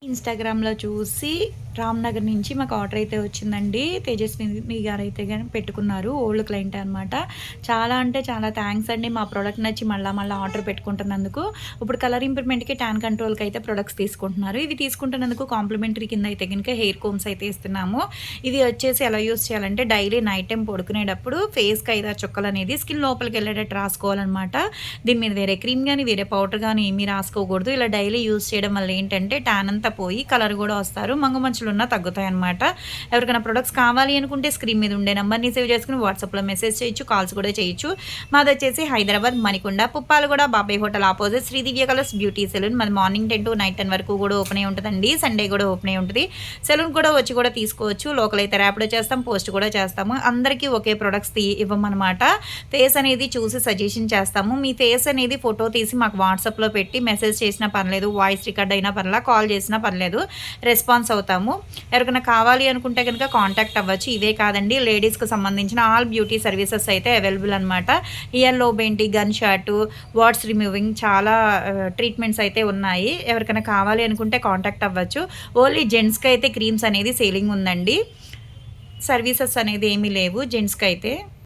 ఇన్‌స్టాగ్రామ్‌లో చూసి రామ్‌నగర్ నుంచి మాకు ఆర్డర్ అయితే వచ్చిందండి. తేజస్విని గారైతే గాని పెట్టుకున్నారు. ఓల్డ్ క్లయింటే అనమాట. చాలా అంటే చాలా థాంక్స్ అండి. మా ప్రొడక్ట్ నచ్చి మళ్ళా మళ్ళా ఆర్డర్ పెట్టుకుంటున్నందుకు. ఇప్పుడు కలర్ ఇంప్రూవ్‌మెంట్‌కి, టాన్ కంట్రోల్‌కి అయితే ప్రొడక్ట్స్ తీసుకుంటున్నారు. ఇవి తీసుకుంటున్నందుకు కాంప్లిమెంటరీ కింద అయితే గనుక హెయిర్ కోమ్స్ అయితే ఇస్తున్నాము. ఇది వచ్చేసి ఎలా యూజ్ చేయాలంటే డైలీ నైట్ టైమ్ పడుకునేటప్పుడు ఫేస్‌కి 5, 6 చుక్కలనేది స్కిన్ లోపలికెళ్ళేటట్టు రాసుకోవాలనమాట. దీని మీద వేరే క్రీమ్ గాని, వేరే పౌడర్ గాని ఏమీ రాసుకోకూడదు. ఇలా డైలీ యూజ్ చేయడం వల్ల ఏంటంటే టాన్ అంతా పోయి కలర్ గూడా వస్తారు. మంచులున్నా తగ్గుతాయన్నమాట. ఎవరికైనా ప్రొడక్ట్స్ కావాలి అనుకుంటే స్క్రీన్ మీద ఉండే నంబర్‌ని సేవ్ చేసుకొని వాట్సాప్‌లో మెసేజ్ చేయొచ్చు. కాల్స్ కూడా చేయొచ్చు. మాదొచ్చేసి హైదరాబాద్ మణికొండ, పుప్పాలగూడ, బాబాయ్ హోటల్ ఆపోజిట్ శ్రీ దివ్య కలర్స్ బ్యూటీ సెలూన్. మాది మార్నింగ్ 10 టు నైట్ 10 వరకు కూడా ఓపెన్ అయ్యి ఉంటదండి. సండే కూడా ఓపెన్ అయ్యి ఉంటది. సెలూన్ కూడా వచ్చి కూడా తీసుకోవచ్చు. లోకల్ అయితే ర్యాపిడో చేస్తాం, పోస్ట్ కూడా చేస్తాము. అందరికీ ఒకే ప్రొడక్ట్స్ ఇవ్వమనమాట. ఫేస్ అనేది చూసి సజెషన్ చేస్తాము. మీ ఫేస్ అనేది ఫోటో తీసి మాకు వాట్సాప్‌లో పెట్టి మెసేజ్ చేసినా పర్లేదు, వాయిస్ రికార్డ్ అయినా పర్లా, కాల్ చేసినా పర్లేదు. రెస్పాన్స్ అవుతాము. ఎవరికైనా కావాలి అనుకుంటే గనుక కాంటాక్ట్ అవ్వచ్చు. ఇవే కాదండి, లేడీస్‌కి సంబంధించిన ఆల్ బ్యూటీ సర్వీసెస్ అయితే అవైలబుల్ అనమాట. ఇయర్ లోబ్ ఏంటి, గన్ షాటు, వాట్స్ రిమూవింగ్ చాలా ట్రీట్మెంట్స్ అయితే ఉన్నాయి. ఎవరికైనా కావాలి అనుకుంటే కాంటాక్ట్ అవ్వచ్చు. ఓన్లీ జెంట్స్‌కి అయితే క్రీమ్స్ అనేది సేలింగ్ ఉందండి. సర్వీసెస్ అనేది ఏమీ లేవు జెంట్స్‌కైతే.